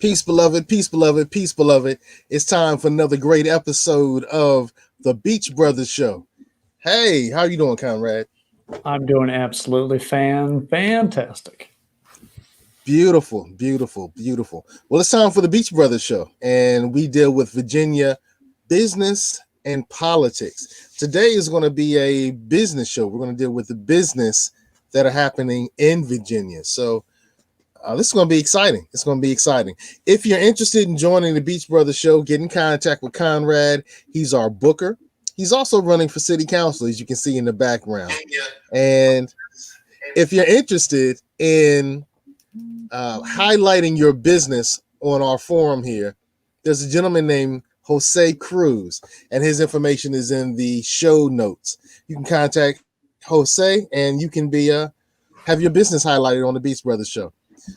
Peace, beloved. Peace, beloved. Peace, beloved. It's time for another great episode of the Beach Brothers Show. Hey, how you doing, Conrad? I'm doing absolutely fantastic. Beautiful, beautiful, beautiful. Well, it's time for the Beach Brothers Show, and we deal with Virginia business and politics. Today is going to be a business show. We're going to deal with the business that are happening in Virginia. So this is going to be exciting. It's going to be exciting. If you're interested in joining the Beach Brothers Show, get in contact with Conrad. He's our booker. He's also running for city council, as you can see in the background. And if you're interested in highlighting your business on our forum here, there's a gentleman named Jose Cruz, and his information is in the show notes. You can contact Jose, and you can be have your business highlighted on the Beach Brothers Show.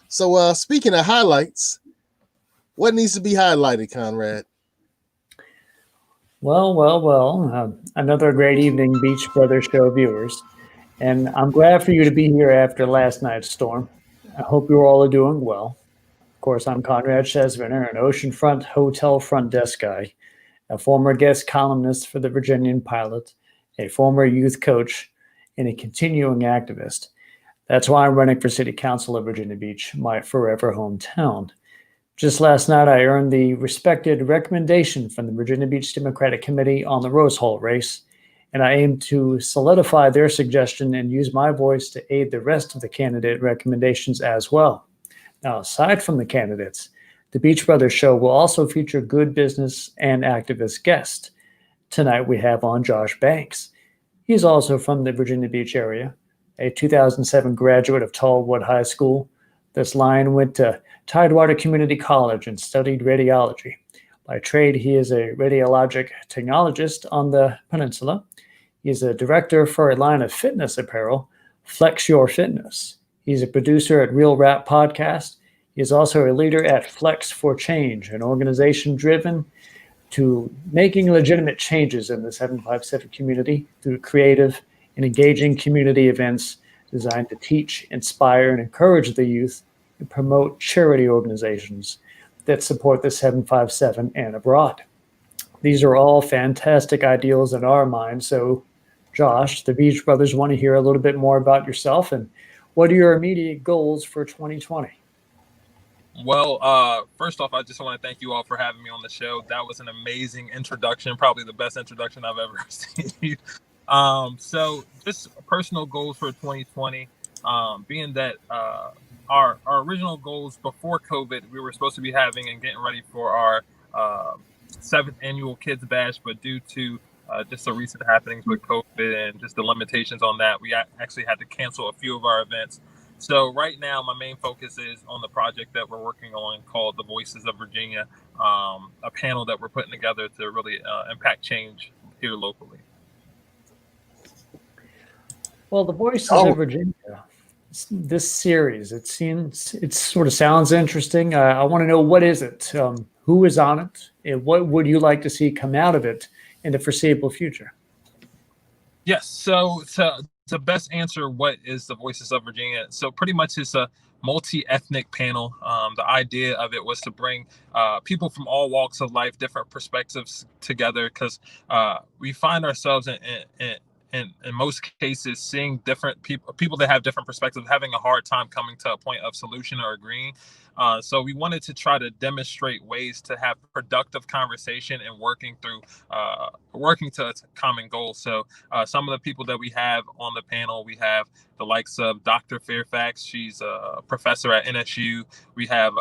So speaking of highlights, what needs to be highlighted, Conrad? Well. Another great evening, Beach Brothers Show viewers. And I'm glad for you to be here after last night's storm. I hope you all are doing well. Of course, I'm Conrad Chesviner, an oceanfront hotel front desk guy, a former guest columnist for the Virginian Pilot, a former youth coach, and a continuing activist. That's why I'm running for City Council of Virginia Beach, my forever hometown. Just last night, I earned the respected recommendation from the Virginia Beach Democratic Committee on the Rose Hall race, and I aim to solidify their suggestion and use my voice to aid the rest of the candidate recommendations as well. Now, aside from the candidates, the Beach Brothers Show will also feature good business and activist guests. Tonight, we have on Josh Banks. He's also from the Virginia Beach area, a 2007 graduate of Tallwood High School. This lion went to Tidewater Community College and studied radiology. By trade, he is a radiologic technologist on the peninsula. He's a director for a line of fitness apparel, Flex-4-Fitness. He's a producer at Real Rap Podcast. He is also a leader at Flex-4-Change, an organization driven to making legitimate changes in the 757 community through creative and engaging community events designed to teach, inspire, and encourage the youth and promote charity organizations that support the 757 and abroad. These are all fantastic ideals in our mind. So, Josh, the Beach Brothers want to hear a little bit more about yourself and what are your immediate goals for 2020? Well, first off, I just want to thank you all for having me on the show. That was an amazing introduction, probably the best introduction I've ever received. So just personal goals for 2020, being that our original goals before COVID, we were supposed to be having and getting ready for our 7th annual Kids Bash, but due to just the recent happenings with COVID and just the limitations on that, we actually had to cancel a few of our events. So right now, my main focus is on the project that we're working on called The Voices of Virginia, a panel that we're putting together to really impact change here locally. Well, The Voices of Virginia, this series, it sort of sounds interesting. I want to know, what is it? Who is on it? And what would you like to see come out of it in the foreseeable future? Yes. So to best answer what is the Voices of Virginia, so pretty much it's a multi-ethnic panel. The idea of it was to bring people from all walks of life, different perspectives together, because we find ourselves in most cases seeing different people that have different perspectives, having a hard time coming to a point of solution or agreeing. So we wanted to try to demonstrate ways to have productive conversation and working to a common goal. So some of the people that we have on the panel, we have the likes of Dr. Fairfax. She's a professor at NSU. We have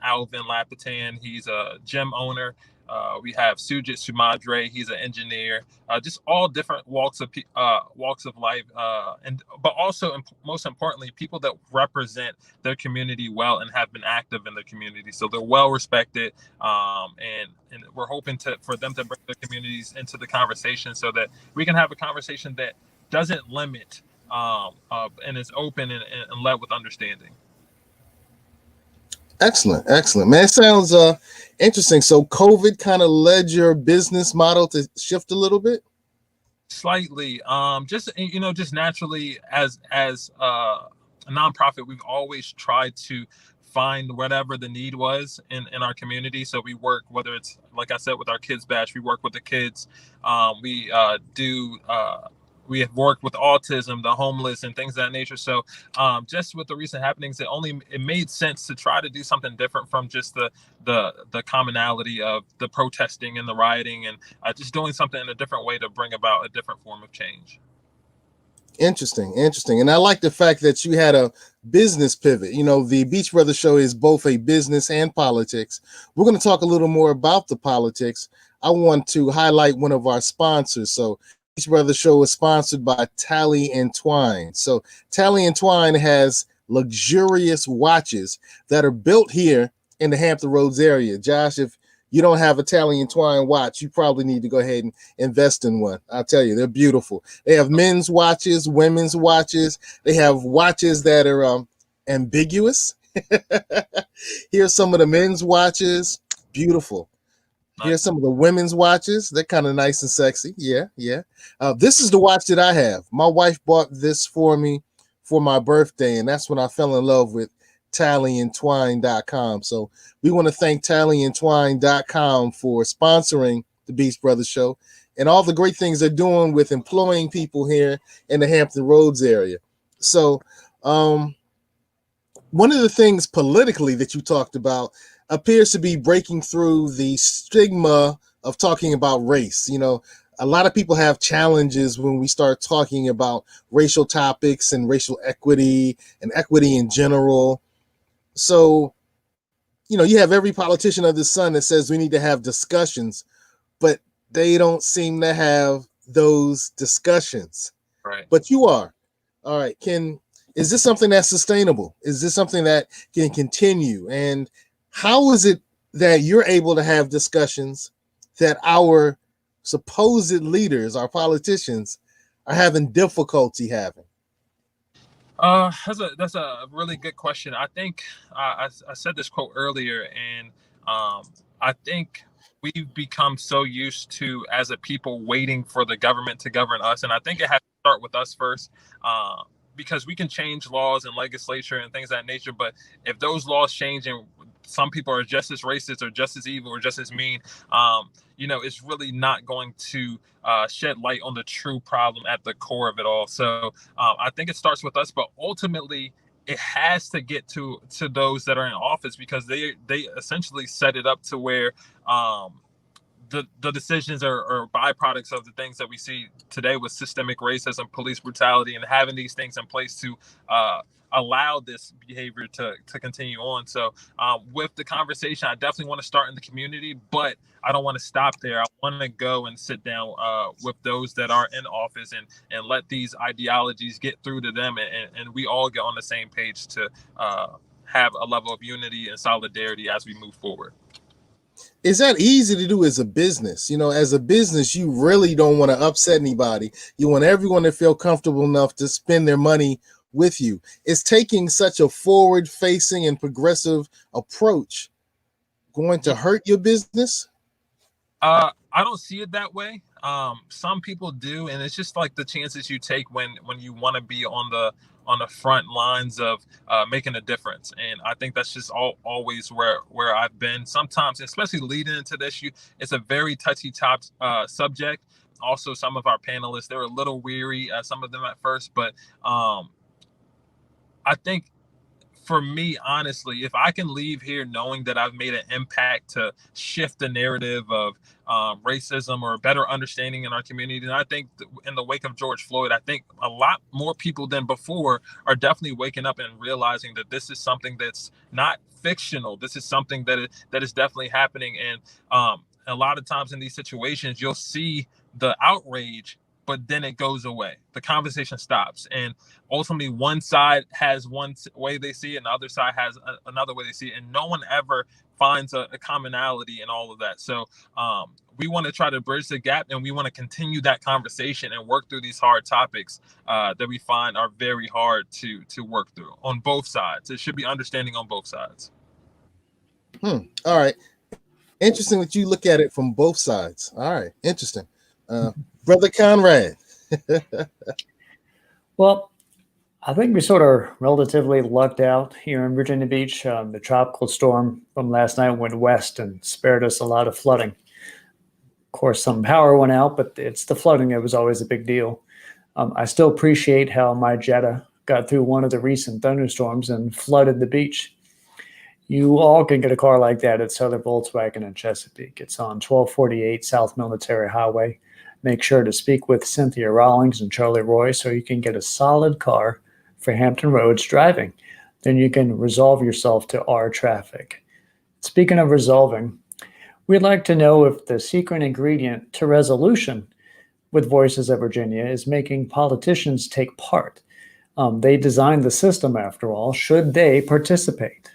Alvin Lapatan. He's a gym owner. We have Sujit Sumadre. He's an engineer. Just all different walks of life, but also most importantly, people that represent their community well and have been active in the community. So they're well respected, and we're hoping for them to bring their communities into the conversation so that we can have a conversation that doesn't limit and is open and led with understanding. Excellent, man. It sounds interesting. So COVID kind of led your business model to shift a little bit? Slightly. Just naturally, as a nonprofit, we've always tried to find whatever the need was in our community. So we work, whether it's, like I said, with our kids bash, we work with the kids. We have worked with autism, the homeless, and things of that nature. So just with the recent happenings, it made sense to try to do something different from just the commonality of the protesting and the rioting, and just doing something in a different way to bring about a different form of change. Interesting. And I like the fact that you had a business pivot. The Beach Brothers Show is both a business and politics. We're going to talk a little more about the politics. I want to highlight one of our sponsors. So Beach Brothers Show is sponsored by Tally and Twine. So Tally and Twine has luxurious watches that are built here in the Hampton Roads area. Josh, if you don't have a Tally and Twine watch, you probably need to go ahead and invest in one. I'll tell you, they're beautiful. They have men's watches, women's watches. They have watches that are ambiguous. Here's some of the men's watches. Beautiful. Here's some of the women's watches. They're kind of nice and sexy. Yeah. This is the watch that I have. My wife bought this for me for my birthday, and that's when I fell in love with tallyandtwine.com. So we want to thank tallyandtwine.com for sponsoring the Beach Brothers Show and all the great things they're doing with employing people here in the Hampton Roads area. So one of the things politically that you talked about appears to be breaking through the stigma of talking about race. A lot of people have challenges when we start talking about racial topics and racial equity and equity in general. So, you have every politician under the sun that says we need to have discussions, but they don't seem to have those discussions. Right. But you are. All right. Is this something that's sustainable? Is this something that can continue? And how is it that you're able to have discussions that our supposed leaders, our politicians, are having difficulty having? That's a really good question. I think I said this quote earlier, and I think we've become so used to, as a people, waiting for the government to govern us, and I think it has to start with us first. Because we can change laws and legislature and things of that nature, but if those laws change and some people are just as racist or just as evil or just as mean, it's really not going to shed light on the true problem at the core of it all. So I think it starts with us, but ultimately it has to get to those that are in office, because they essentially set it up to where the decisions are byproducts of the things that we see today with systemic racism, police brutality, and having these things in place to allow this behavior to continue on. So with the conversation, I definitely want to start in the community, but I don't want to stop there. I want to go and sit down with those that are in office and let these ideologies get through to them, and we all get on the same page to have a level of unity and solidarity as we move forward. Is that easy to do as a business? As a business, you really don't want to upset anybody. You want everyone to feel comfortable enough to spend their money with you. Is taking such a forward-facing and progressive approach going to hurt your business? I don't see it that way. Some people do, and it's just like the chances you take when you want to be on the front lines of making a difference. And I think that's just always where I've been. Sometimes, especially leading into this, it's a very touchy subject. Also, some of our panelists, they're a little weary, some of them at first, but I think for me, honestly, if I can leave here knowing that I've made an impact to shift the narrative of racism or a better understanding in our community, and I think in the wake of George Floyd, I think a lot more people than before are definitely waking up and realizing that this is something that's not fictional. This is something that is definitely happening. And a lot of times in these situations, you'll see the outrage, but then it goes away. The conversation stops. And ultimately, one side has one way they see it, and the other side has another way they see it. And no one ever finds a commonality in all of that. So we want to try to bridge the gap, and we want to continue that conversation and work through these hard topics that we find are very hard to work through on both sides. It should be understanding on both sides. All right. Interesting that you look at it from both sides. All right. Interesting. Brother Conrad. Well, I think we sort of relatively lucked out here in Virginia Beach. The tropical storm from last night went west and spared us a lot of flooding. Of course, some power went out, but it's the flooding that was always a big deal. I still appreciate how my Jetta got through one of the recent thunderstorms and flooded the beach. You all can get a car like that at Southern Volkswagen in Chesapeake. It's on 1248 South Military Highway. Make sure to speak with Cynthia Rawlings and Charlie Roy so you can get a solid car for Hampton Roads driving. Then you can resolve yourself to our traffic. Speaking of resolving, we'd like to know if the secret ingredient to resolution with Voices of Virginia is making politicians take part. They designed the system, after all. Should they participate?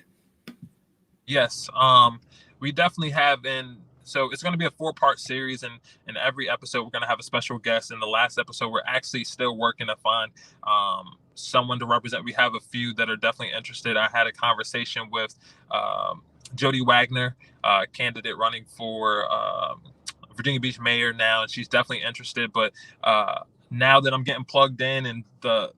Yes, we definitely have. And so it's going to be a 4-part series, and in every episode we're going to have a special guest. In the last episode, we're actually still working to find someone to represent. We have a few that are definitely interested. I had a conversation with Jody Wagner, candidate running for Virginia Beach mayor now, and she's definitely interested. But now that I'm getting plugged in and the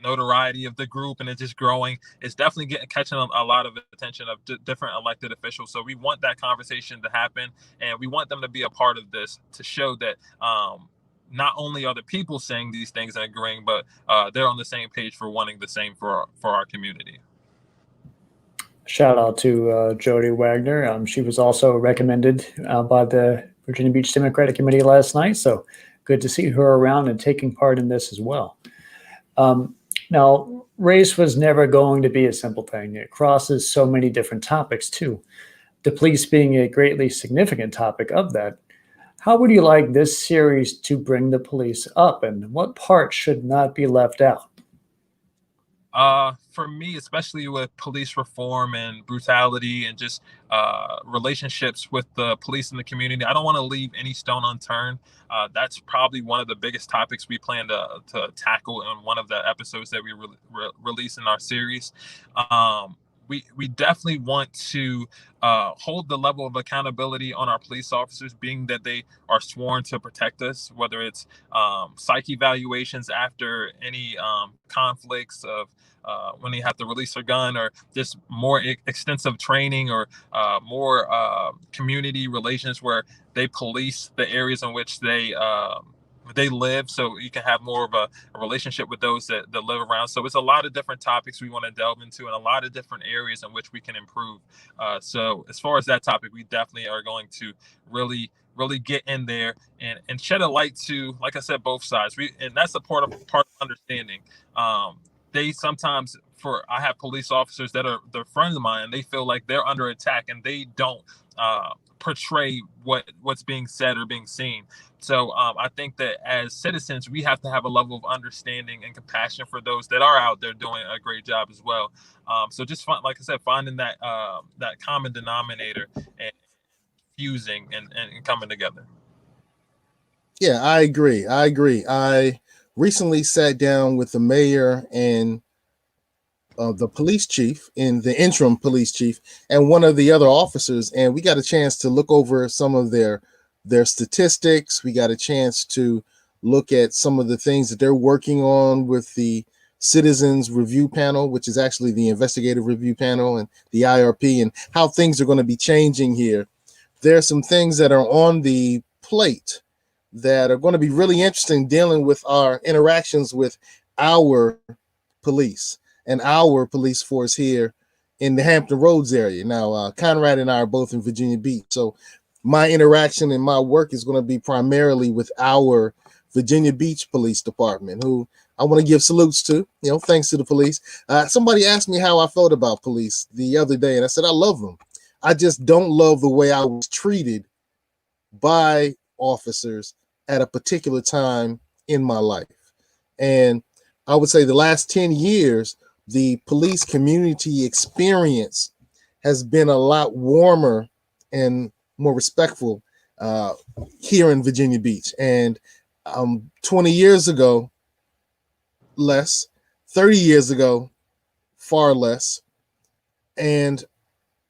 notoriety of the group and it's just growing, it's definitely catching a lot of attention of different elected officials. So we want that conversation to happen, and we want them to be a part of this to show that not only are the people saying these things and agreeing, but they're on the same page for wanting the same for our community. Shout out to Jody Wagner. She was also recommended by the Virginia Beach Democratic Committee last night, so good to see her around and taking part in this as well. Now, race was never going to be a simple thing. It crosses so many different topics, too. The police being a greatly significant topic of that. How would you like this series to bring the police up, and what part should not be left out? For me, especially with police reform and brutality and just relationships with the police and the community, I don't want to leave any stone unturned. That's probably one of the biggest topics we plan to tackle in one of the episodes that we release in our series. We definitely want to hold the level of accountability on our police officers, being that they are sworn to protect us, whether it's psych evaluations after any conflicts of when they have to release their gun, or just more extensive training, or more community relations where they police the areas in which they live, so you can have more of a relationship with those that live around. So it's a lot of different topics we want to delve into, and a lot of different areas in which we can improve. So as far as that topic, we definitely are going to really get in there and shed a light to, like I said, both sides. And that's a part of understanding. They sometimes, I have police officers that are they're friends of mine, and they feel like they're under attack, and they don't portray what's being said or being seen. So I think that as citizens, we have to have a level of understanding and compassion for those that are out there doing a great job as well. So just like I said, finding that common denominator and fusing and coming together. Yeah, I agree. I recently sat down with the mayor and the police chief, and the interim police chief, and one of the other officers, and we got a chance to look over some of their statistics. We got a chance to look at some of the things that they're working on with the Citizens Review Panel, which is actually the Investigative Review Panel, and the IRP, and how things are going to be changing here. There are some things that are on the plate that are going to be really interesting, dealing with our interactions with our police and our police force here in the Hampton Roads area. Now, Conrad and I are both in Virginia Beach, so my interaction and my work is going to be primarily with our Virginia Beach Police Department, who I want to give salutes to, thanks to the police. Somebody asked me how I felt about police the other day, and I said, I love them. I just don't love the way I was treated by officers at a particular time in my life. And I would say the last 10 years, the police community experience has been a lot warmer and more respectful here in Virginia Beach. And 20 years ago, less, 30 years ago, far less. And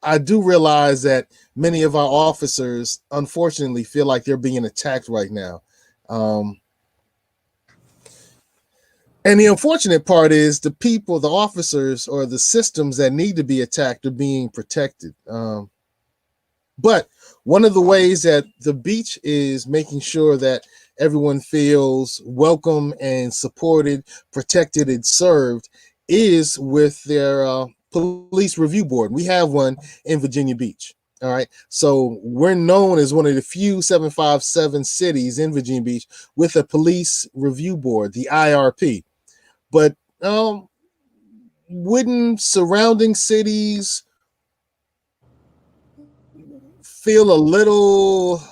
I do realize that many of our officers, unfortunately, feel like they're being attacked right now. And And the unfortunate part is the people, the officers, or the systems that need to be attacked are being protected. But one of the ways that the beach is making sure that everyone feels welcome and supported, protected, and served is with their police review board. We have one in Virginia Beach. All right. So we're known as one of the few 757 cities in Virginia Beach with a police review board, the IRP. But wouldn't surrounding cities feel a little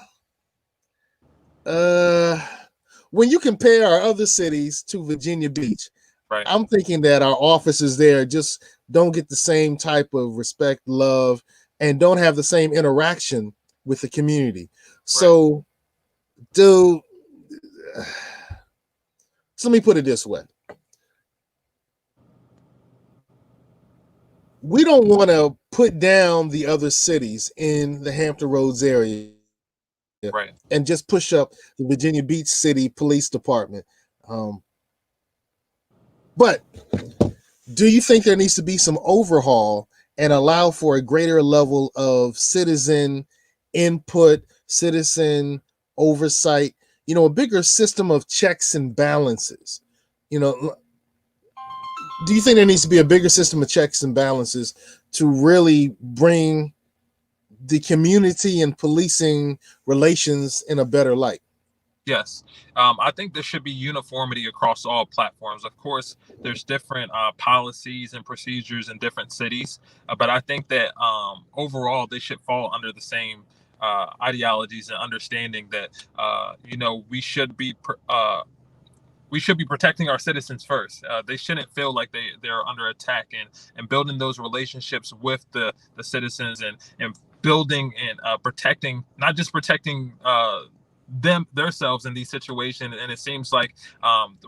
when you compare our other cities to Virginia Beach, Right. I'm thinking that our officers there just don't get the same type of respect, love, and don't have the same interaction with the community. So, so let me put it this way. We don't want to put down the other cities in the Hampton Roads area and just push up the Virginia Beach City Police Department. But do you think there needs to be some overhaul and allow for a greater level of citizen input, citizen oversight, a bigger system of checks and balances? Do you think there needs to be a bigger system of checks and balances to really bring the community and policing relations in a better light? Yes. I think there should be uniformity across all platforms. Of course, there's different policies and procedures in different cities, but I think that overall they should fall under the same ideologies and understanding that we should be protecting our citizens first. They shouldn't feel like they're under attack, and building those relationships with the citizens and building and protecting, not just protecting themselves in these situations. And it seems like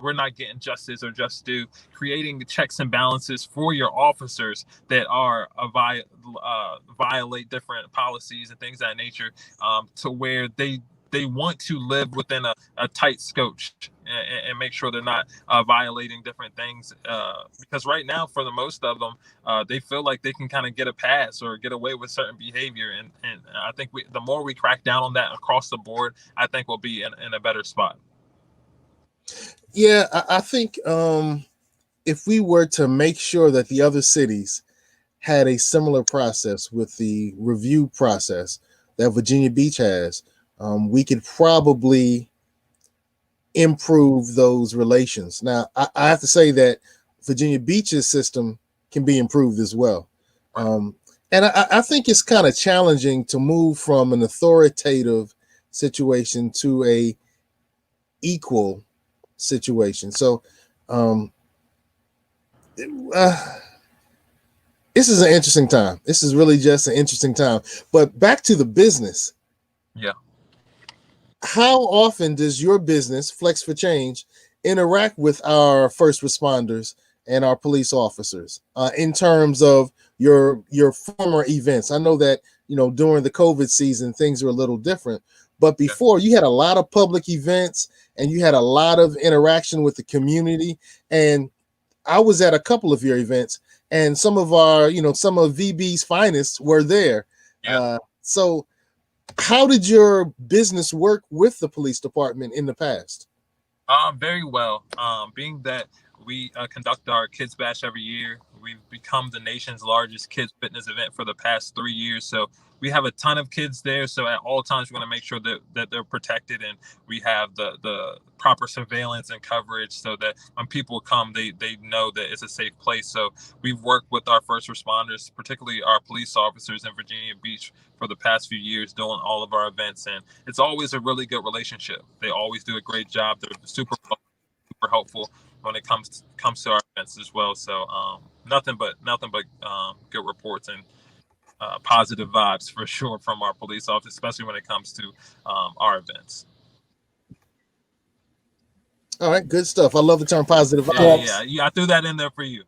we're not getting justice or just due. Creating the checks and balances for your officers that are violate different policies and things of that nature, to where they want to live within a tight scope and make sure they're not violating different things. Because right now, for the most of them, they feel like they can kind of get a pass or get away with certain behavior. And I think the more we crack down on that across the board, I think we'll be in a better spot. Yeah, I think if we were to make sure that the other cities had a similar process with the review process that Virginia Beach has, we could probably improve those relations. Now, I have to say that Virginia Beach's system can be improved as well. And I think it's kind of challenging to move from an authoritative situation to a equal situation. So this is an interesting time. This is really just an interesting time. But back to the business. Yeah. How often does your business, Flex-4-Change, interact with our first responders and our police officers in terms of your former events? I know that, during the COVID season, things are a little different. But before, you had a lot of public events and you had a lot of interaction with the community. And I was at a couple of your events, and some of our, some of VB's finest were there. Yeah. So how did your business work with the police department in the past? Very well. Being that we conduct our Kids Bash every year, we've become the nation's largest kids fitness event for the past 3 years. So we have a ton of kids there. So at all times, we're going to make sure that they're protected, and we have the proper surveillance and coverage so that when people come, they know that it's a safe place. So we've worked with our first responders, particularly our police officers in Virginia Beach, for the past few years doing all of our events. And it's always a really good relationship. They always do a great job. They're super helpful when it comes to our events as well. So nothing but good reports and positive vibes for sure from our police officers, especially when it comes to our events. All right, good stuff. I love the term positive vibes. Yeah. I threw that in there for you.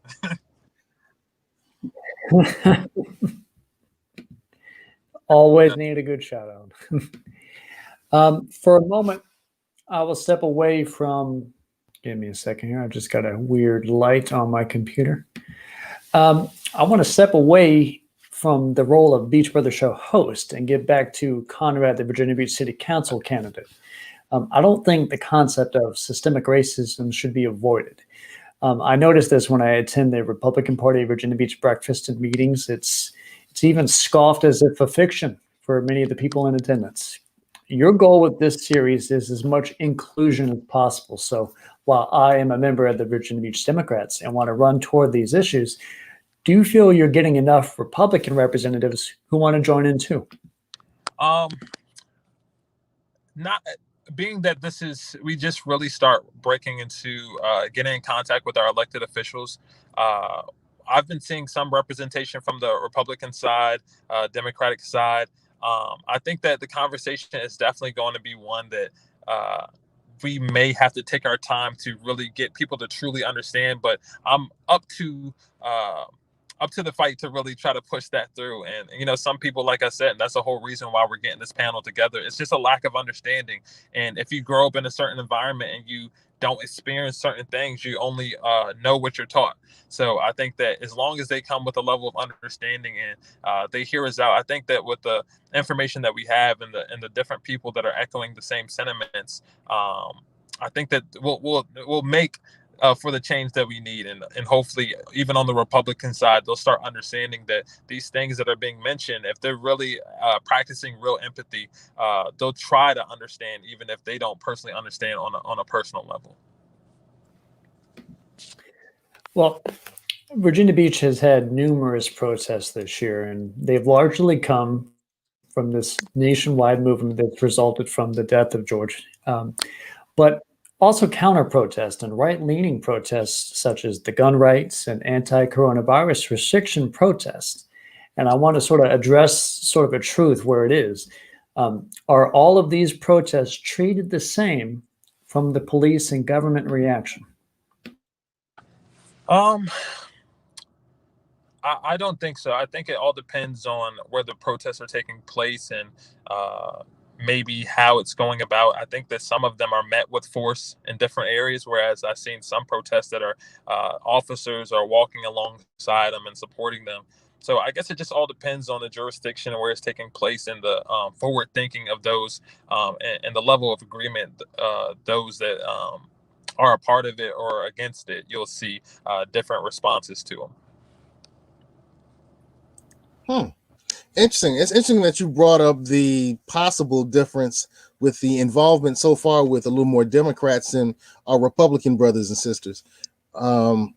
Always need a good shout out. For a moment, I will step away from Give me a second here. I've just got a weird light on my computer. I want to step away from the role of Beach Brother Show host and get back to Conrad, the Virginia Beach City Council candidate. I don't think the concept of systemic racism should be avoided. I notice this when I attend the Republican Party Virginia Beach breakfast and meetings. It's even scoffed as if a fiction for many of the people in attendance. Your goal with this series is as much inclusion as possible. So while I am a member of the Virginia Beach Democrats and want to run toward these issues, do you feel you're getting enough Republican representatives who want to join in too? Not being that we just really start breaking into getting in contact with our elected officials. I've been seeing some representation from the Republican side, Democratic side. I think that the conversation is definitely going to be one that we may have to take our time to really get people to truly understand. But I'm up to the fight to really try to push that through. And, some people, like I said, and that's the whole reason why we're getting this panel together. It's just a lack of understanding. And if you grow up in a certain environment and you don't experience certain things, you only know what you're taught. So I think that as long as they come with a level of understanding and they hear us out, I think that with the information that we have and the different people that are echoing the same sentiments, I think that we'll make for the change that we need. And hopefully, even on the Republican side, they'll start understanding that these things that are being mentioned, if they're really practicing real empathy, they'll try to understand, even if they don't personally understand on a personal level. Well, Virginia Beach has had numerous protests this year, and they've largely come from this nationwide movement that's resulted from the death of George. But also counter-protests and right-leaning protests such as the gun rights and anti-coronavirus restriction protests. And I want to sort of address sort of a truth where it is. Are all of these protests treated the same from the police and government reaction? I don't think so. I think it all depends on where the protests are taking place and maybe how it's going about. I think that some of them are met with force in different areas, whereas I've seen some protests that are officers are walking alongside them and supporting them. So I guess it just all depends on the jurisdiction and where it's taking place and the forward thinking of those and the level of agreement those that are a part of it or against it. You'll see different responses to them. Interesting. It's interesting that you brought up the possible difference with the involvement so far with a little more Democrats than our Republican brothers and sisters. When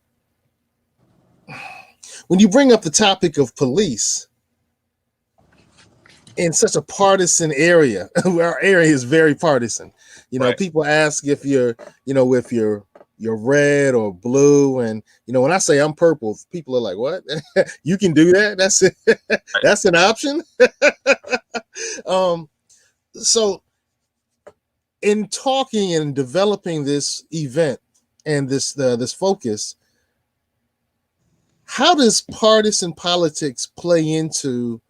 you bring up the topic of police in such a partisan area, our area is very partisan. Right. People ask if you're red or blue, and when I say I'm purple, people are like, what? You can do that? That's it. That's an option. So in talking and developing this event and this focus, how does partisan politics play into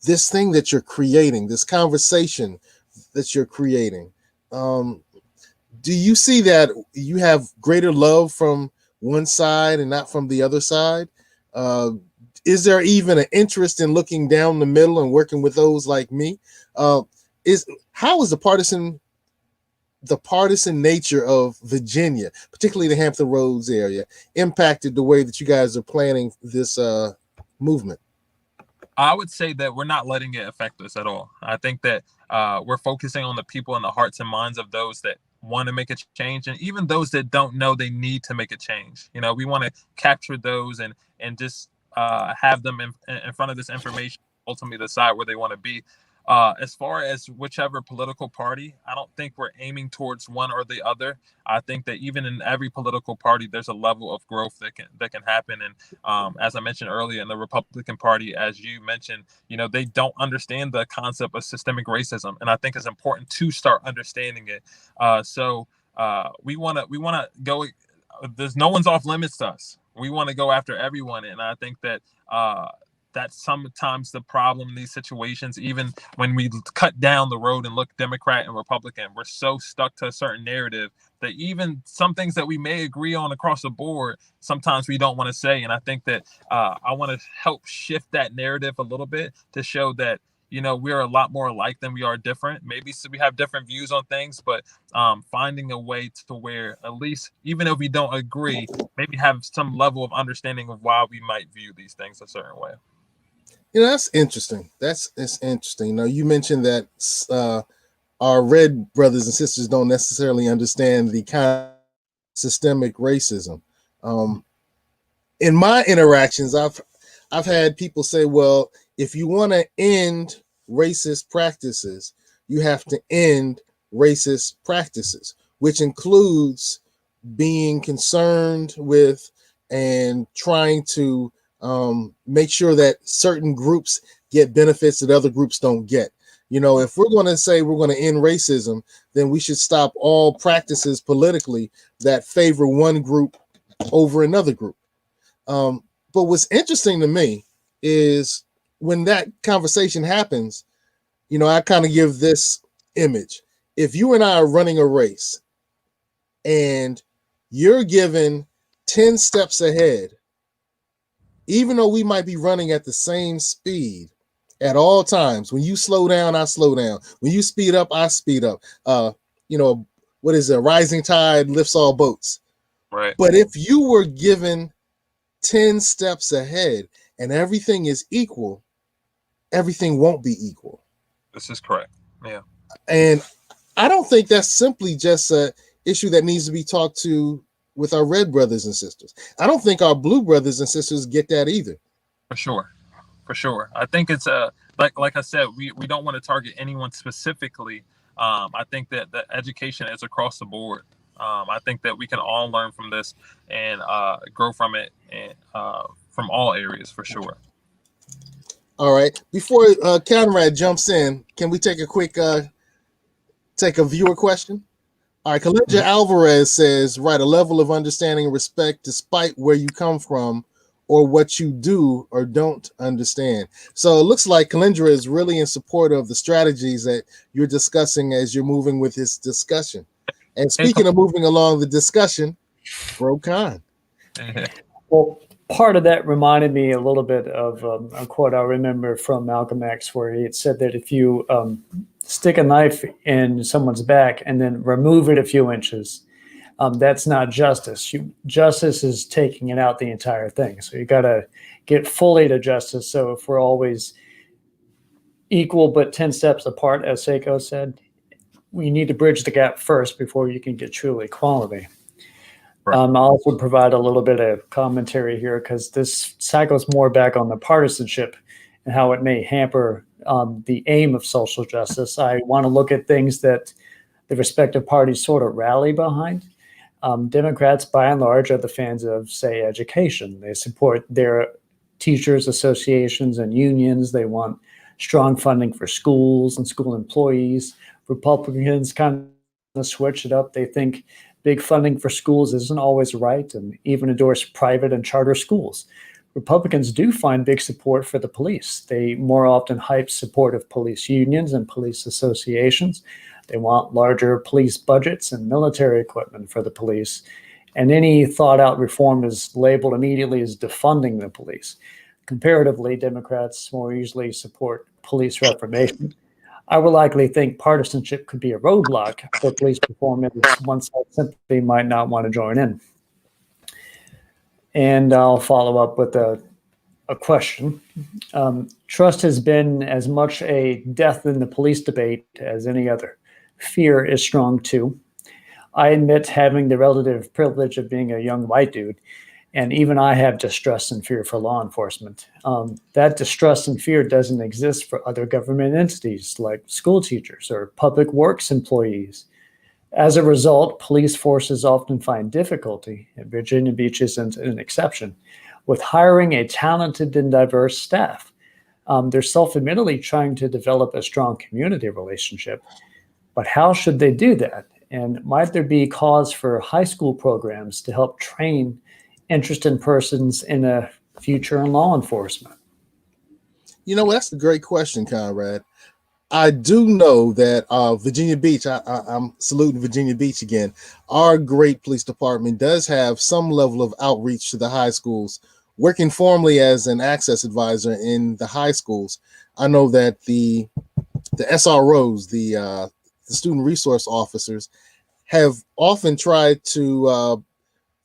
this thing that you're creating, this conversation that you're creating? Do you see that you have greater love from one side and not from the other side? Is there even an interest in looking down the middle and working with those like me? How is the partisan nature of Virginia, particularly the Hampton Roads area, impacted the way that you guys are planning this movement? I would say that we're not letting it affect us at all. I think that we're focusing on the people and the hearts and minds of those that want to make a change, and even those that don't know they need to make a change. We want to capture those and just have them in front of this information, ultimately decide where they want to be. As far as whichever political party, I don't think we're aiming towards one or the other. I think that even in every political party, there's a level of growth that can happen. And as I mentioned earlier, in the Republican Party, as you mentioned, they don't understand the concept of systemic racism, and I think it's important to start understanding it. So we want to go. There's no one's off limits to us. We want to go after everyone, and I think that that's sometimes the problem in these situations. Even when we cut down the road and look Democrat and Republican, we're so stuck to a certain narrative that even some things that we may agree on across the board, sometimes we don't want to say. And I think that I want to help shift that narrative a little bit to show that, we're a lot more alike than we are different. Maybe so we have different views on things, but finding a way to where at least, even if we don't agree, maybe have some level of understanding of why we might view these things a certain way. That's interesting. That's interesting. You mentioned that our red brothers and sisters don't necessarily understand the kind of systemic racism. In my interactions, I've had people say, well, if you want to end racist practices, you have to end racist practices, which includes being concerned with and trying to make sure that certain groups get benefits that other groups don't get. If we're going to say we're going to end racism, then we should stop all practices politically that favor one group over another group. But what's interesting to me is when that conversation happens, I kind of give this image. If you and I are running a race and you're given 10 steps ahead, even though we might be running at the same speed at all times, when you slow down, I slow down. When you speed up, I speed up. What is it? Rising tide lifts all boats. Right. But if you were given 10 steps ahead and everything is equal, everything won't be equal. This is correct. Yeah. And I don't think that's simply just an issue that needs to be talked to with our red brothers and sisters. I don't think our blue brothers and sisters get that either. For sure. I think it's like I said, we don't want to target anyone specifically. I think that the education is across the board. I think that we can all learn from this and grow from it, and from all areas for sure. All right. Before Conrad jumps in, can we take a quick take a viewer question? All right. Kalinja Alvarez says, right, a level of understanding and respect despite where you come from or what you do or don't understand. So it looks like Kalindra is really in support of the strategies that you're discussing as you're moving with this discussion. And speaking of moving along the discussion, Bro Con. Well, part of that reminded me a little bit of a quote I remember from Malcolm X, where he had said that if you stick a knife in someone's back and then remove it a few inches, that's not justice. Justice is taking it out the entire thing. So you got to get fully to justice. So if we're always equal but 10 steps apart, as Seiko said, we need to bridge the gap first before you can get true equality. Right. I'll also provide a little bit of commentary here because this cycles more back on the partisanship and how it may hamper the aim of social justice. I want to look at things that the respective parties sort of rally behind. Democrats, by and large, are the fans of, say, education. They support their teachers' associations and unions. They want strong funding for schools and school employees. Republicans kind of switch it up. They think big funding for schools isn't always right and even endorse private and charter schools. Republicans do find big support for the police. They more often hype support of police unions and police associations. They want larger police budgets and military equipment for the police. And any thought-out reform is labeled immediately as defunding the police. Comparatively, Democrats more easily support police reformation. I would likely think partisanship could be a roadblock for police reform if one side simply might not want to join in. And I'll follow up with a question. Trust has been as much a death in the police debate as any other. Fear is strong too. I admit having the relative privilege of being a young white dude, and even I have distrust and fear for law enforcement. That distrust and fear doesn't exist for other government entities like school teachers or public works employees. As a result, police forces often find difficulty, and Virginia Beach isn't an exception, with hiring a talented and diverse staff. They're self-admittedly trying to develop a strong community relationship, but how should they do that? And might there be cause for high school programs to help train interested persons in a future in law enforcement? You know, that's a great question, Conrad. I do know that Virginia Beach, I'm saluting Virginia Beach again. Our great police department does have some level of outreach to the high schools, working formally as an access advisor in the high schools. I know that the SROs, the student resource officers, have often tried to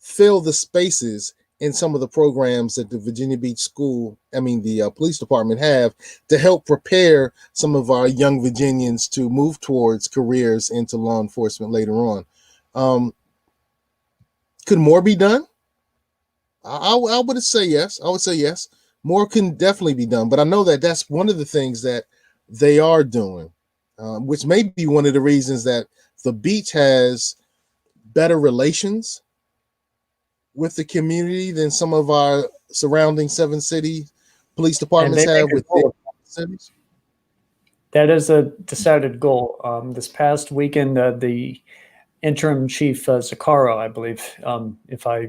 fill the spaces in some of the programs that the Virginia Beach school, the police department have to help prepare some of our young Virginians to move towards careers into law enforcement later on. Um, could more be done? I would say yes. I would say yes. More can definitely be done, but I know that that's one of the things that they are doing, which may be one of the reasons that the beach has better relations with the community than some of our surrounding 7 city police And departments they make have a with their goal. cities. That is a decided goal. This past weekend, the interim chief Zaccaro, I believe, if I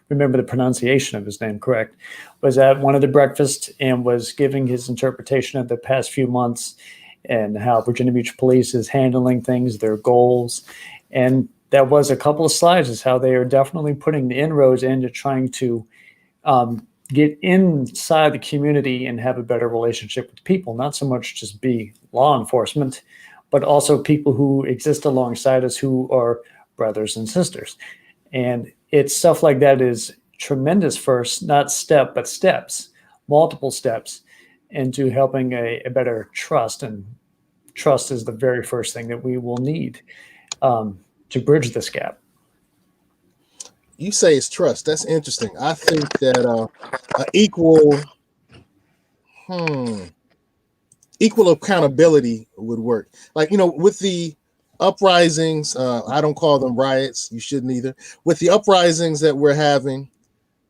remember the pronunciation of his name correct, was at one of the breakfasts and was giving his interpretation of the past few months and how Virginia Beach Police is handling things, their goals. And that was a couple of slides is how they are definitely putting the inroads into trying to get inside the community and have a better relationship with people, not so much just be law enforcement, but also people who exist alongside us who are brothers and sisters. And it's stuff like that is tremendous first, not step, but steps, multiple steps into helping a better trust. And trust is the very first thing that we will need to bridge this gap. You say it's trust. That's interesting. I think that equal equal accountability would work. Like, with the uprisings, I don't call them riots. You shouldn't either. With the uprisings that we're having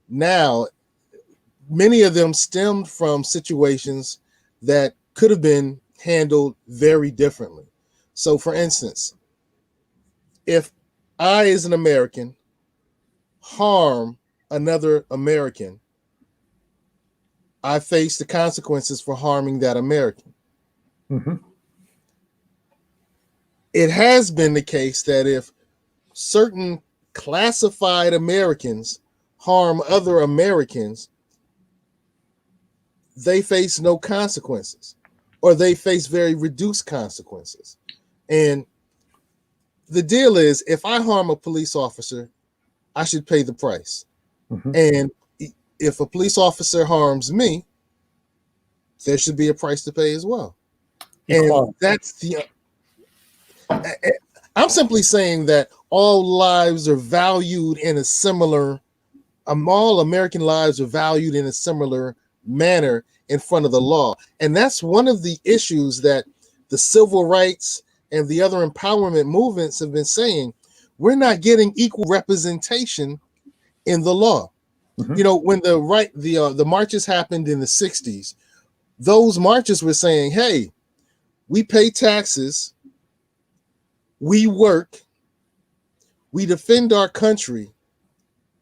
now, many of them stemmed from situations that could have been handled very differently. So, for instance, if I, as an American, harm another American, I face the consequences for harming that American. Mm-hmm. It has been the case that if certain classified Americans harm other Americans, they face no consequences, or they face very reduced consequences. And the deal is, if I harm a police officer, I should pay the price. Mm-hmm. And if a police officer harms me, there should be a price to pay as well. Equality. And that's I'm simply saying that all lives are valued in a similar, all American lives are valued in a similar manner in front of the law. And that's one of the issues that the civil rights and the other empowerment movements have been saying. We're not getting equal representation in the law. Mm-hmm. When the marches happened in the 60s, those marches were saying, hey, we pay taxes, we work, we defend our country,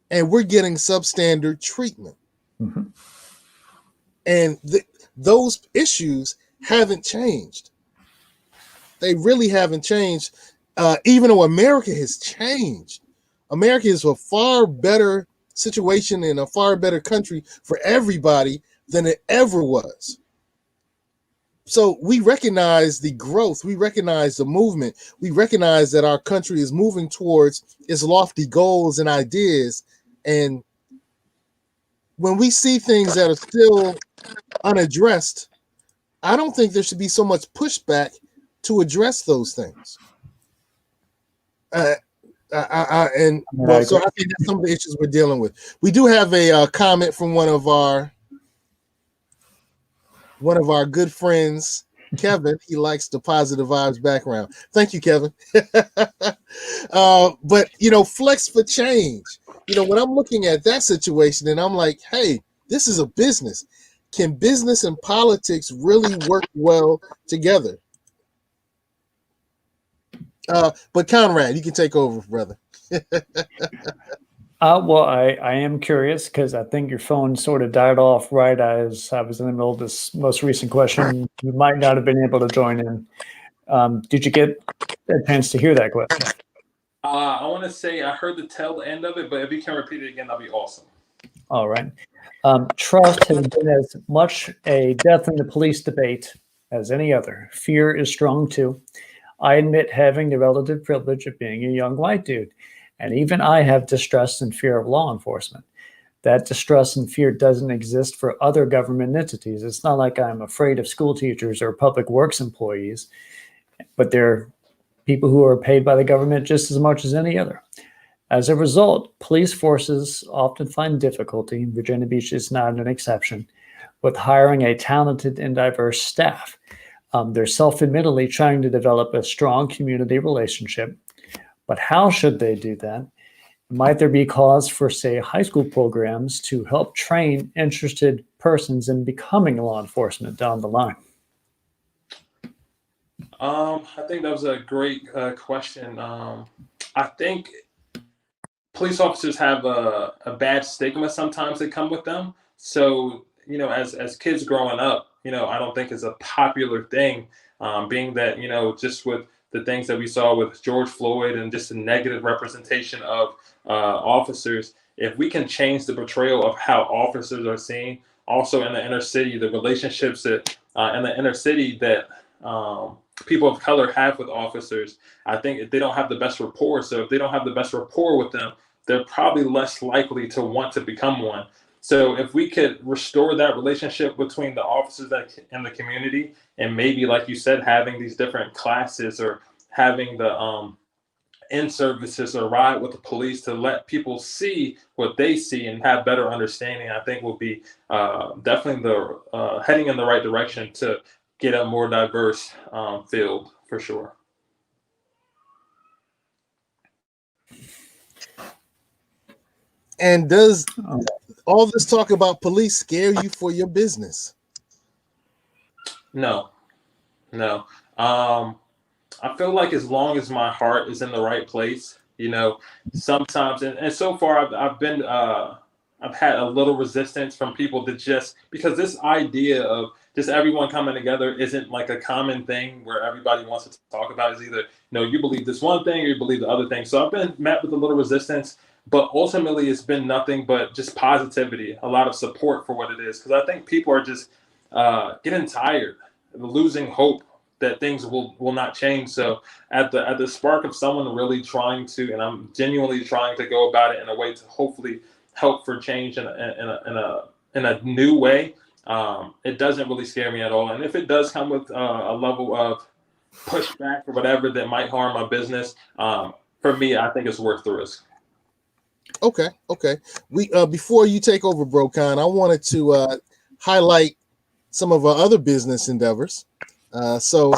and we're getting substandard treatment. Mm-hmm. And those issues haven't changed. They really haven't changed. Even though America has changed, America is a far better situation and a far better country for everybody than it ever was. So we recognize the growth, we recognize the movement, we recognize that our country is moving towards its lofty goals and ideas. And when we see things that are still unaddressed, I don't think there should be so much pushback to address those things. So I think that's some of the issues we're dealing with. We do have a comment from one of our good friends, Kevin. He likes the positive vibes background. Thank you, Kevin. But Flex-4-Change. When I'm looking at that situation, and I'm like, hey, this is a business. Can business and politics really work well together? But Conrad, you can take over, brother. Well, I am curious because I think your phone sort of died off right as I was in the middle of this most recent question. You might not have been able to join in. Did you get a chance to hear that question? I want to say I heard the tail end of it, but if you can repeat it again, that'd be awesome. All right. Trust has been as much a death in the police debate as any other. Fear is strong too. I admit having the relative privilege of being a young white dude, and even I have distrust and fear of law enforcement. That distrust and fear doesn't exist for other government entities. It's not like I'm afraid of school teachers or public works employees, but they're people who are paid by the government just as much as any other. As a result, police forces often find difficulty, Virginia Beach is not an exception, with hiring a talented and diverse staff. They're self-admittedly trying to develop a strong community relationship, but how should they do that? Might there be cause for, say, high school programs to help train interested persons in becoming law enforcement down the line? I think that was a great question. I think police officers have a bad stigma sometimes that come with them. So, as kids growing up, I don't think it's a popular thing, being that, just with the things that we saw with George Floyd and just a negative representation of officers, if we can change the portrayal of how officers are seen, also in the inner city, the relationships that in the inner city that people of color have with officers, I think if they don't have the best rapport. So if they don't have the best rapport with them, they're probably less likely to want to become one. So if we could restore that relationship between the officers in the community, and maybe, like you said, having these different classes or having the in services or ride with the police to let people see what they see and have better understanding, I think will be definitely the heading in the right direction to get a more diverse field for sure. And does all this talk about police scare you for your business? No. I feel like as long as my heart is in the right place, sometimes, and so far I've had a little resistance from people to just because this idea of just everyone coming together isn't like a common thing where everybody wants to talk about is either, you believe this one thing or you believe the other thing. So I've been met with a little resistance, but ultimately it's been nothing but just positivity, a lot of support for what it is. Because I think people are just getting tired, losing hope that things will not change. So at the spark of someone really trying to, and I'm genuinely trying to go about it in a way to hopefully help for change in a new way, it doesn't really scare me at all. And if it does come with a level of pushback or whatever that might harm my business, for me, I think it's worth the risk. Okay. We before you take over, Bro Con, I wanted to highlight some of our other business endeavors. So,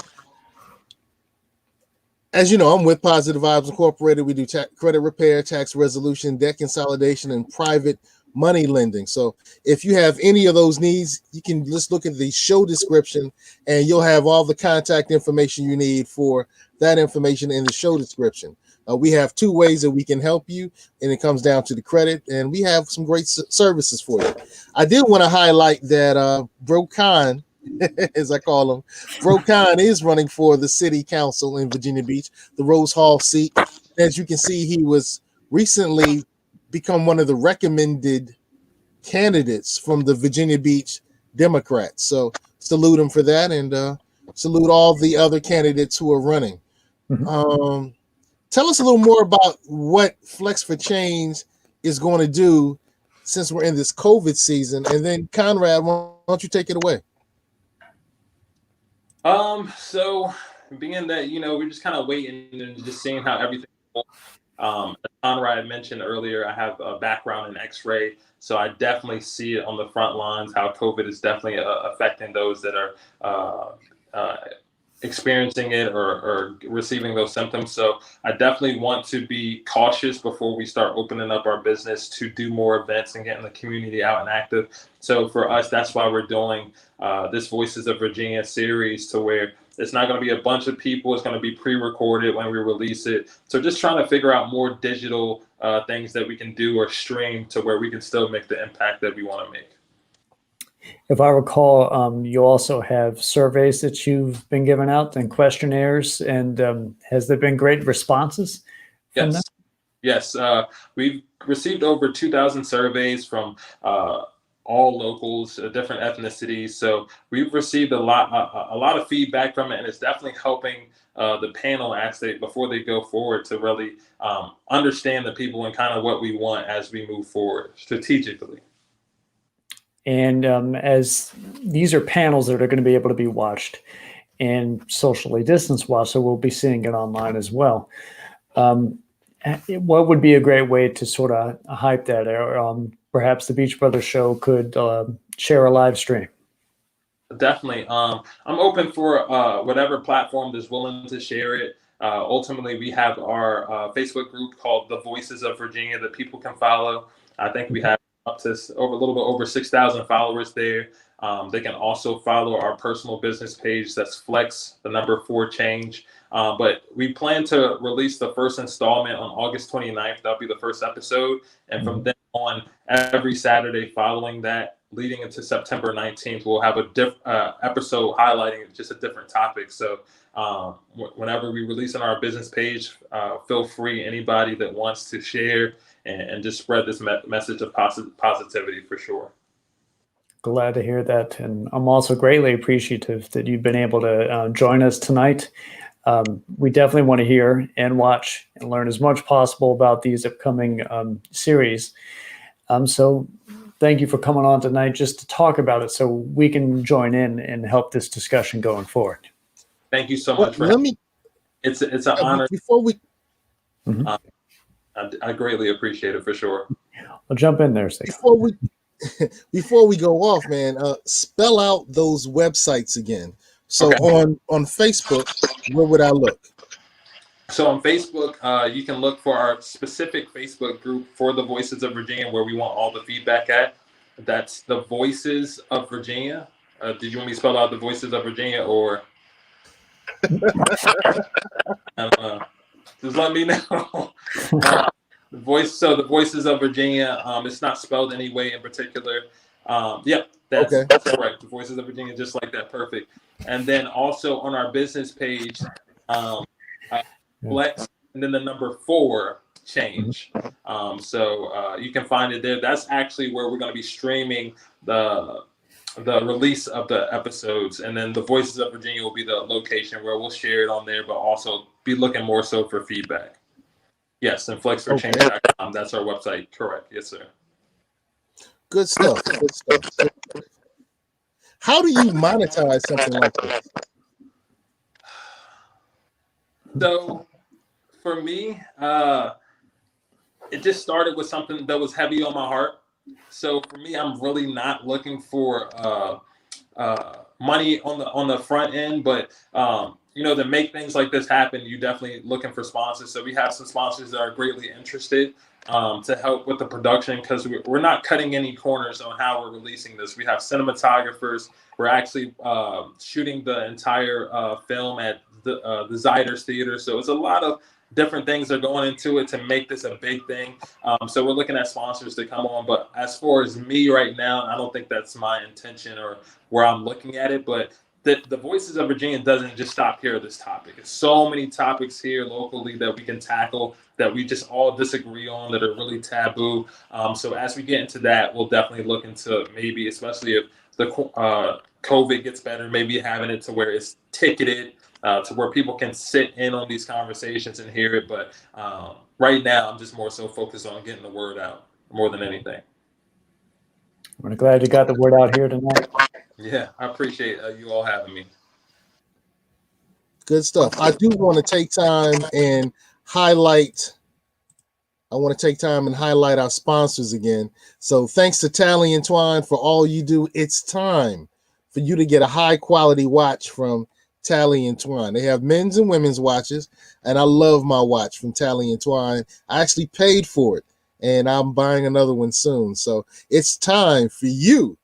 as you know, I'm with Positive Vibes Incorporated. We do credit repair, tax resolution, debt consolidation, and private money lending. So if you have any of those needs, you can just look at the show description and you'll have all the contact information you need for that information in the show description. We have two ways that we can help you, and it comes down to the credit, and we have some great services for you. I did want to highlight that Bro Con, as I call him, Bro Con is running for the city council in Virginia Beach, the Rose Hall seat. As you can see, he was recently become one of the recommended candidates from the Virginia Beach Democrats. So salute him for that, and salute all the other candidates who are running. Mhm. Tell us a little more about what Flex-4-Change is going to do since we're in this COVID season. And then Conrad, why don't you take it away? So being that, we're just kind of waiting and just seeing how everything goes. As Conrad mentioned earlier, I have a background in X-ray, so I definitely see it on the front lines how COVID is definitely affecting those that are experiencing it or receiving those symptoms. So I definitely want to be cautious before we start opening up our business to do more events and getting the community out and active. So for us, that's why we're doing this Voices of Virginia series, to where It's not going to be a bunch of people. It's going to be pre-recorded when we release it. So just trying to figure out more digital things that we can do or stream to where we can still make the impact that we want to make. If I recall, you also have surveys that you've been giving out and questionnaires, and has there been great responses from them? Yes. We've received over 2,000 surveys from all locals, different ethnicities. So we've received a lot of feedback from it, and it's definitely helping the panel as before they go forward to really understand the people and kind of what we want as we move forward strategically. And as these are panels that are going to be able to be watched and socially distanced watched, so we'll be seeing it online as well. What would be a great way to sort of hype that? Or perhaps the Beach Brothers show could share a live stream. Definitely. I'm open for whatever platform that's willing to share it. Ultimately, we have our Facebook group called The Voices of Virginia that people can follow. I think we have up to a little bit over 6,000 followers there. They can also follow our personal business page. That's Flex-4-Change. But we plan to release the first installment on August 29th. That'll be the first episode. And from then on, every Saturday following that, leading into September 19th, we'll have a episode highlighting just a different topic. So whenever we release on our business page, feel free, anybody that wants to share and just spread this message of positivity for sure. Glad to hear that. And I'm also greatly appreciative that you've been able to join us tonight. We definitely want to hear and watch and learn as much possible about these upcoming series. So thank you for coming on tonight just to talk about it so we can join in and help this discussion going forward. Thank you so much for having me. It's an honor. Before we I greatly appreciate it for sure. I'll jump in there, Steve. Before we go off, man, spell out those websites again. So Okay. on Facebook, where would I look? So on Facebook, you can look for our specific Facebook group for the Voices of Virginia, where we want all the feedback at. That's the Voices of Virginia. Did you want me to spell out the Voices of Virginia, or just let me know. The Voices of Virginia. It's not spelled any way in particular. That's correct. The Voices of Virginia, just like that, perfect. And then also on our business page, Flex, and then the number 4-Change. So you can find it there. That's actually where we're going to be streaming the release of the episodes, and then the Voices of Virginia will be the location where we'll share it on there, but also be looking more so for feedback. Yes, and Flex-4-Change.com. That's our website. Correct. Yes, sir. Good stuff. Good stuff. How do you monetize something like this? So for me, it just started with something that was heavy on my heart. So for me, I'm really not looking for money on the front end, but to make things like this happen, you definitely looking for sponsors. So we have some sponsors that are greatly interested to help with the production, because we're not cutting any corners on how we're releasing this. We have cinematographers. We're actually shooting the entire film at the Ziders Theater. So it's a lot of different things that are going into it to make this a big thing. So we're looking at sponsors to come on. But as far as me right now, I don't think that's my intention or where I'm looking at it. But the Voices of Virginia doesn't just stop here at this topic. It's so many topics here locally that we can tackle that we just all disagree on, that are really taboo. So as we get into that, we'll definitely look into maybe, especially if the COVID gets better, maybe having it to where it's ticketed, to where people can sit in on these conversations and hear it. But right now, I'm just more so focused on getting the word out more than anything. I'm glad you got the word out here tonight. Yeah, I appreciate you all having me. Good stuff. I do want to take time and highlight. Our sponsors again. So thanks to Tally and Twine for all you do. It's time for you to get a high quality watch from Tally and Twine. They have men's and women's watches, and I love my watch from Tally and Twine. I actually paid for it, and I'm buying another one soon. So it's time for you,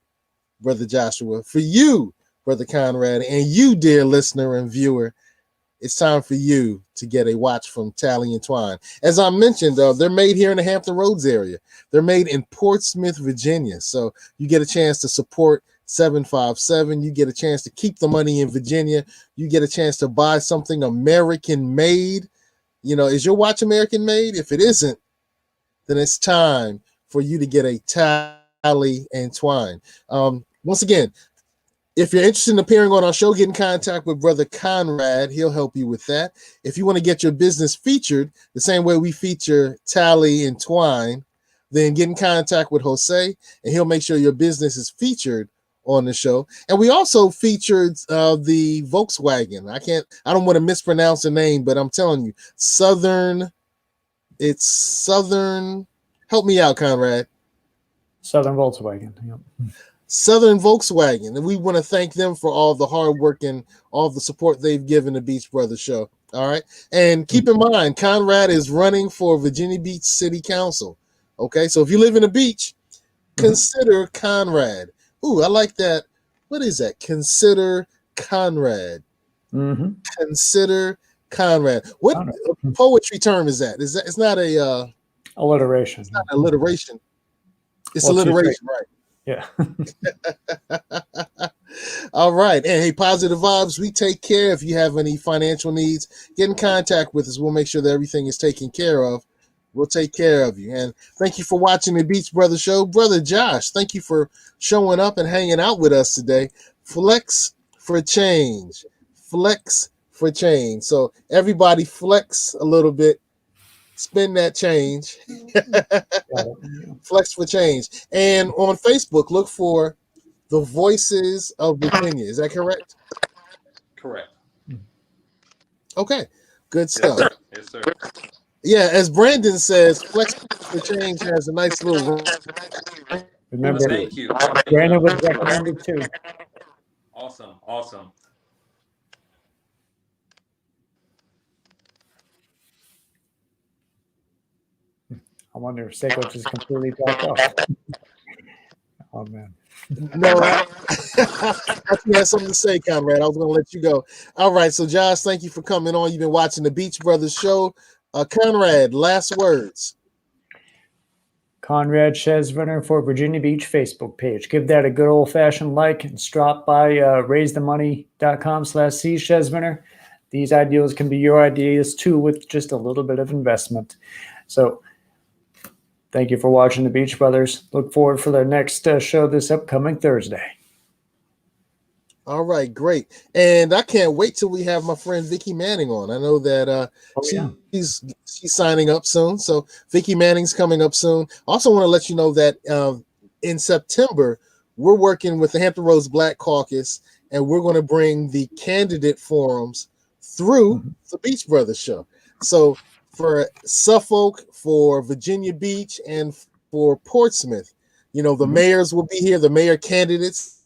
Brother Joshua, for you, Brother Conrad. And you, dear listener and viewer, it's time for you to get a watch from Tally and Twine. As I mentioned, they're made here in the Hampton Roads area. They're made in Portsmouth, Virginia. So you get a chance to support 757. You get a chance to keep the money in Virginia. You get a chance to buy something American made. You know, is your watch American made? If it isn't, then it's time for you to get a Tally and Twine. Once again, if you're interested in appearing on our show, get in contact with Brother Conrad. He'll help you with that. If you want to get your business featured the same way we feature Tally and Twine, then get in contact with Jose, and he'll make sure your business is featured on the show. And we also featured the Volkswagen. I don't want to mispronounce the name, but I'm telling you, it's Southern. Help me out, Conrad. Southern Volkswagen. Yep. Southern Volkswagen, and we want to thank them for all the hard work and all the support they've given the Beach Brothers show. All right, and keep in mind, Conrad is running for Virginia Beach City Council. Okay, so if you live in the beach, consider Conrad. Ooh, I like that. What is that? Consider Conrad. Consider Conrad. What poetry term is that? Is that? It's not a alliteration. It's not alliteration. It's alliteration, right? Yeah. All right. And hey, Positive Vibes, we take care. If you have any financial needs, get in contact with us. We'll make sure that everything is taken care of. We'll take care of you. And thank you for watching the Beach Brothers Show. Brother Josh, thank you for showing up and hanging out with us today. Flex for change. Flex for change. So everybody flex a little bit. Spend that change. Flex for change. And on Facebook, look for the Voices of Virginia. Is that correct? Correct. Okay. Good stuff. Yes, sir. Yeah, as Brandon says, Flex for Change has a nice little. Remember, Thank you. Brandon was recommended too. Awesome. I wonder if Seiko just completely dropped off. Oh, man. No, I think I had something to say, Conrad. I was going to let you go. All right, so Josh, thank you for coming on. You've been watching the Beach Brothers show. Conrad, last words. Conrad Chesviner for Virginia Beach Facebook page. Give that a good old-fashioned like and stop by raisethemoney.com/cchesviner. These ideas can be your ideas too with just a little bit of investment. So thank you for watching the Beach Brothers. Look forward for their next show this upcoming Thursday. All right, great. And I can't wait till we have my friend Vicky Manning on. I know that she's signing up soon. So Vicky Manning's coming up soon. Also want to let you know that in September, we're working with the Hampton Roads Black Caucus, and we're going to bring the candidate forums through the Beach Brothers show. So for Suffolk, for Virginia Beach, and for Portsmouth, you know, the mayors will be here, the mayor candidates,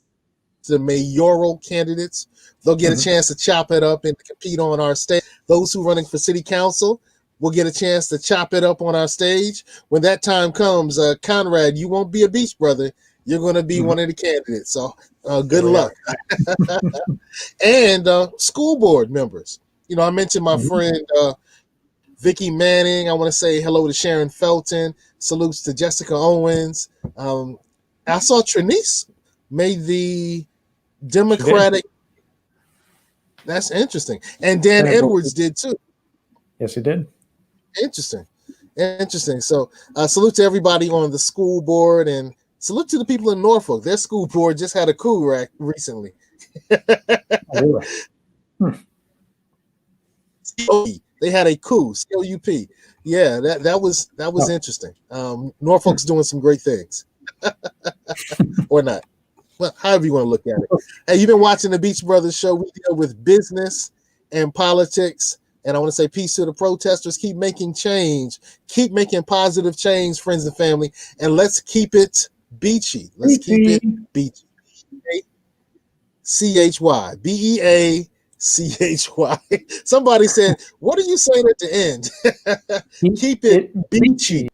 the mayoral candidates. They'll get a chance to chop it up and compete on our stage. Those who are running for city council will get a chance to chop it up on our stage. When that time comes, Conrad, you won't be a Beach Brother. You're going to be one of the candidates. So good luck. And school board members. You know, I mentioned my friend Vicky Manning. I want to say hello to Sharon Felton. Salutes to Jessica Owens. I saw Trinice made the Democratic. That's interesting. And Dan Edwards did too. Yes, he did. Interesting. So salute to everybody on the school board, and salute to the people in Norfolk. Their school board just had a coup recently. They had a coup, COUP. Yeah, that was interesting. Norfolk's doing some great things. Or not. Well, however you want to look at it. Hey, you've been watching the Beach Brothers show. We deal with business and politics. And I want to say peace to the protesters. Keep making change. Keep making positive change, friends and family. And let's keep it beachy. Let's keep it beachy. CHY. BEACHY. Somebody said, what are you saying at the end? Keep it beachy.